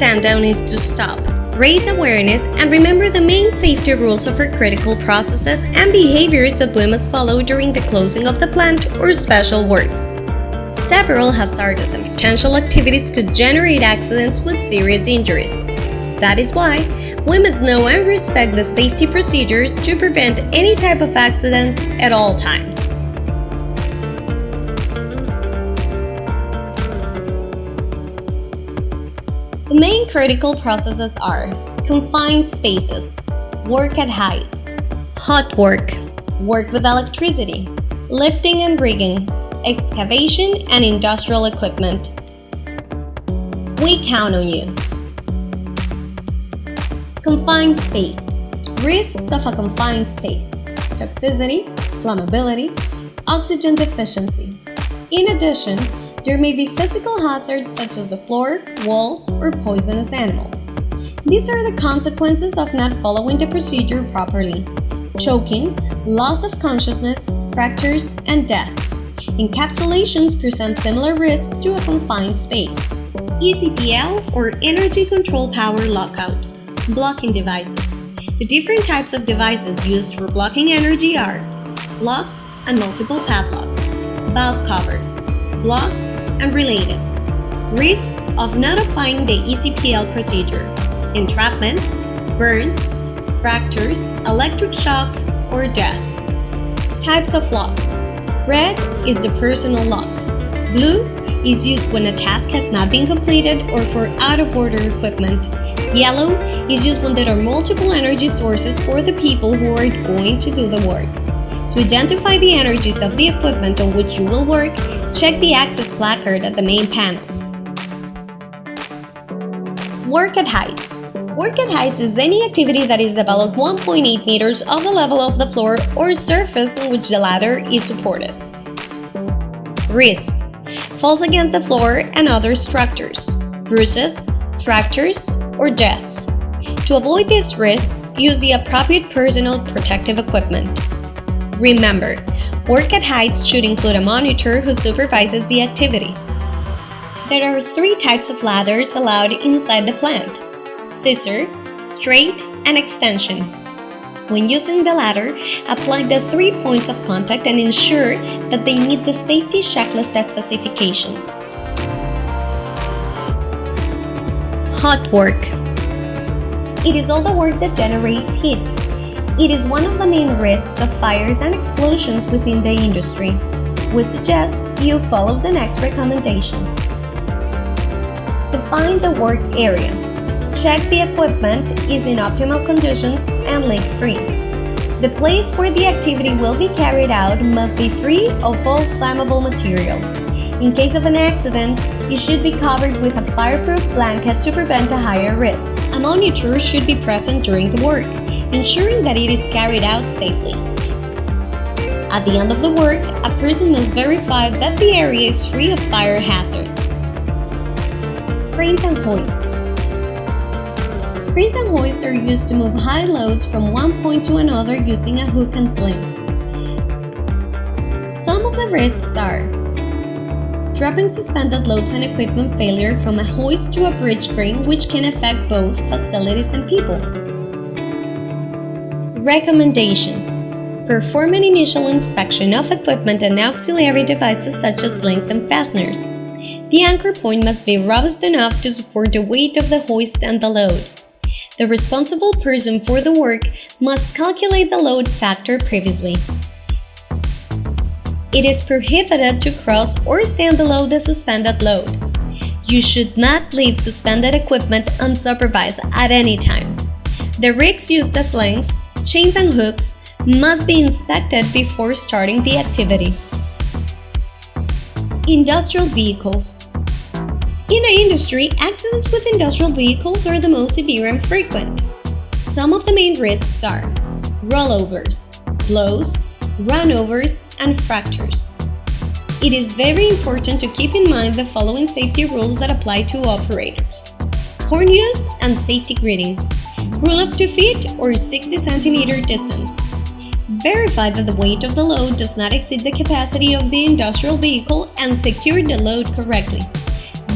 stand down is to stop, raise awareness, and remember the main safety rules of our critical processes and behaviors that we must follow during the closing of the plant or special works. Several hazardous and potential activities could generate accidents with serious injuries. That is why we must know and respect the safety procedures to prevent any type of accident at all times. The main critical processes are confined spaces, work at heights, hot work, work with electricity, lifting and rigging, excavation and industrial equipment. We count on you. Confined space. Risks of a confined space: toxicity, flammability, oxygen deficiency. In addition, there may be physical hazards such as the floor, walls, or poisonous animals. These are the consequences of not following the procedure properly: choking, loss of consciousness, fractures, and death. Encapsulations present similar risks to a confined space. ECPL, or Energy Control Power Lockout. Blocking devices. The different types of devices used for blocking energy are locks and multiple padlocks, valve covers, blocks, and related. Risks of not applying the ECPL procedure: entrapments, burns, fractures, electric shock, or death. Types of locks. Red is the personal lock. Blue is used when a task has not been completed or for out-of-order equipment. Yellow is used when there are multiple energy sources for the people who are going to do the work. To identify the energies of the equipment on which you will work, check the access placard at the main panel. Work at heights. Work at heights is any activity that is about 1.8 meters above the level of the floor or surface on which the ladder is supported. Risks: falls against the floor and other structures, bruises, fractures, or death. To avoid these risks, use the appropriate personal protective equipment. Remember, work at heights should include a monitor who supervises the activity. There are 3 types of ladders allowed inside the plant: scissor, straight, and extension. When using the ladder, apply the 3 points of contact and ensure that they meet the safety checklist specifications. Hot work. It is all the work that generates heat. It is one of the main risks of fires and explosions within the industry. We suggest you follow the next recommendations. Define the work area. Check the equipment is in optimal conditions and leak-free. The place where the activity will be carried out must be free of all flammable material. In case of an accident, it should be covered with a fireproof blanket to prevent a higher risk. A monitor should be present during the work, ensuring that it is carried out safely. At the end of the work, a person must verify that the area is free of fire hazards. Cranes and hoists. Cranes and hoists are used to move high loads from one point to another using a hook and slings. Some of the risks are dropping suspended loads and equipment failure from a hoist to a bridge crane, which can affect both facilities and people. Recommendations: perform an initial inspection of equipment and auxiliary devices such as slings and fasteners. The anchor point must be robust enough to support the weight of the hoist and the load. The responsible person for the work must calculate the load factor previously. It is prohibited to cross or stand below the suspended load. You should not leave suspended equipment unsupervised at any time. The rigs used as slings, chains, and hooks must be inspected before starting the activity. Industrial vehicles. In the industry, accidents with industrial vehicles are the most severe and frequent. Some of the main risks are rollovers, blows, runovers, and fractures. It is very important to keep in mind the following safety rules that apply to operators: horn use and safety greeting, rule of 2 feet or 60 centimeter distance. Verify that the weight of the load does not exceed the capacity of the industrial vehicle and secure the load correctly.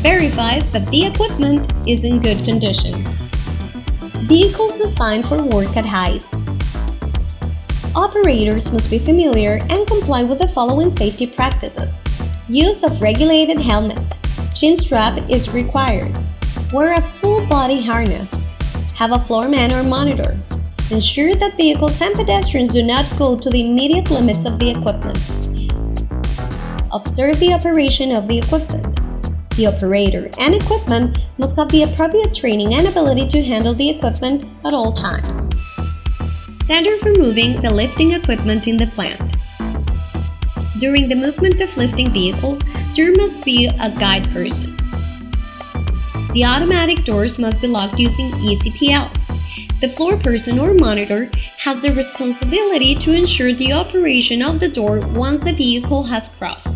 Verify that the equipment is in good condition. Vehicles designed for work at heights. Operators must be familiar and comply with the following safety practices. Use of regulated helmet. Chin strap is required. Wear a full body harness. Have a floor man or monitor. Ensure that vehicles and pedestrians do not go to the immediate limits of the equipment. Observe the operation of the equipment. The operator and equipment must have the appropriate training and ability to handle the equipment at all times. Standard for moving the lifting equipment in the plant. During the movement of lifting vehicles, there must be a guide person. The automatic doors must be locked using ECPL. The floor person or monitor has the responsibility to ensure the operation of the door once the vehicle has crossed.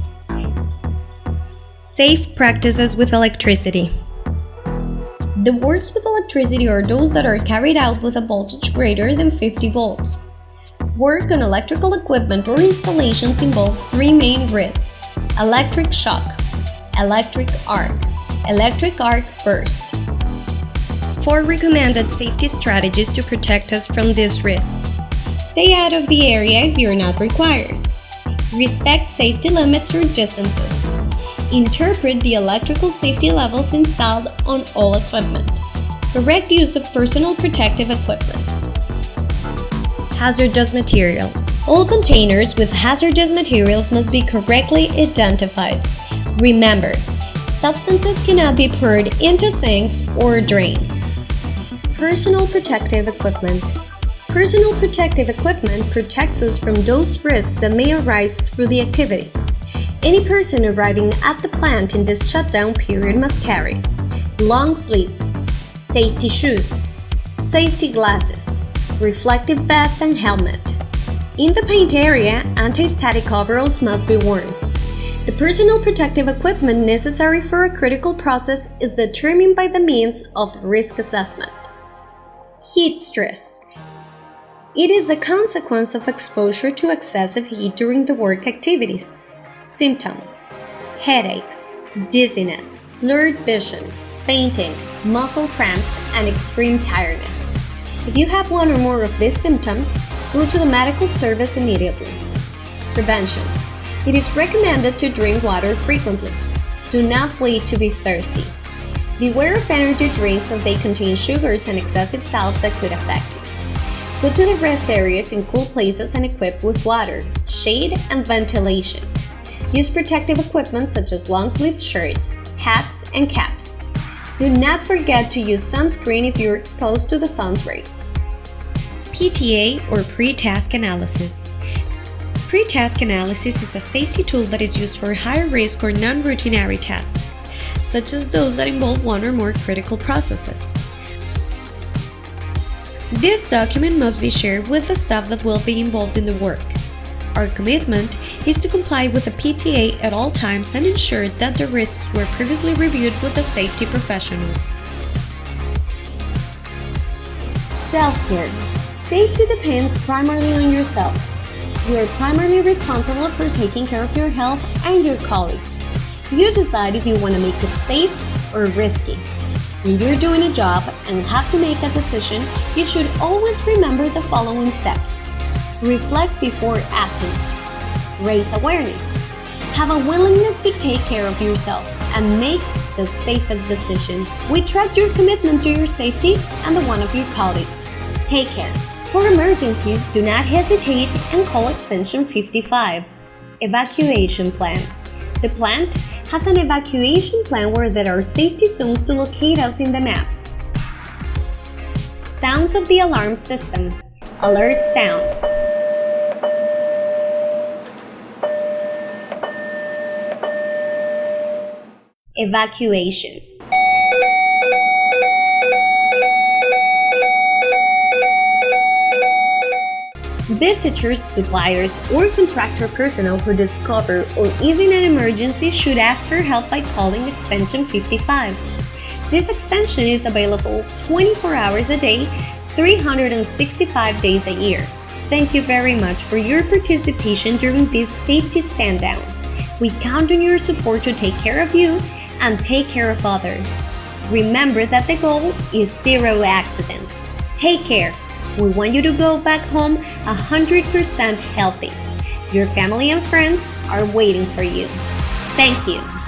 Safe practices with electricity. The works with electricity are those that are carried out with a voltage greater than 50 volts. Work on electrical equipment or installations involve three main risks: electric shock, electric arc burst. 4 recommended safety strategies to protect us from this risk. Stay out of the area if you're not required. Respect safety limits or distances. Interpret the electrical safety levels installed on all equipment. Correct use of personal protective equipment. Hazardous materials. All containers with hazardous materials must be correctly identified. Remember, substances cannot be poured into sinks or drains. Personal protective equipment. Personal protective equipment protects us from those risks that may arise through the activity. Any person arriving at the plant in this shutdown period must carry long sleeves, safety shoes, safety glasses, reflective vest and helmet. In the paint area, anti-static overalls must be worn. The personal protective equipment necessary for a critical process is determined by the means of risk assessment. Heat stress. It is a consequence of exposure to excessive heat during the work activities. Symptoms: headaches, dizziness, blurred vision, fainting, muscle cramps, and extreme tiredness. If you have one or more of these symptoms, go to the medical service immediately. Prevention. It is recommended to drink water frequently. Do not wait to be thirsty. Beware of energy drinks as they contain sugars and excessive salt that could affect you. Go to the rest areas in cool places and equipped with water, shade, and ventilation. Use protective equipment such as long-sleeve shirts, hats, and caps. Do not forget to use sunscreen if you're exposed to the sun's rays. PTA or pre-task analysis. Pre-task analysis is a safety tool that is used for high-risk or non-routinary tasks, such as those that involve one or more critical processes. This document must be shared with the staff that will be involved in the work. Our commitment is to comply with the PTA at all times and ensure that the risks were previously reviewed with the safety professionals. Self-care. Safety depends primarily on yourself. You are primarily responsible for taking care of your health and your colleagues. You decide if you want to make it safe or risky. When you're doing a job and have to make a decision, you should always remember the following steps. Reflect before acting. Raise awareness. Have a willingness to take care of yourself and make the safest decision. We trust your commitment to your safety and the one of your colleagues. Take care. For emergencies, do not hesitate and call extension 55. Evacuation plan. The plant has an evacuation plan where there are safety zones to locate us in the map. Sounds of the alarm system. Alert sound. Evacuation. Visitors, suppliers, or contractor personnel who discover or is in an emergency should ask for help by calling extension 55. This extension is available 24 hours a day, 365 days a year. Thank you very much for your participation during this safety stand-down. We count on your support to take care of you and take care of others. Remember that the goal is zero accidents. Take care. We want you to go back home 100% healthy. Your family and friends are waiting for you. Thank you.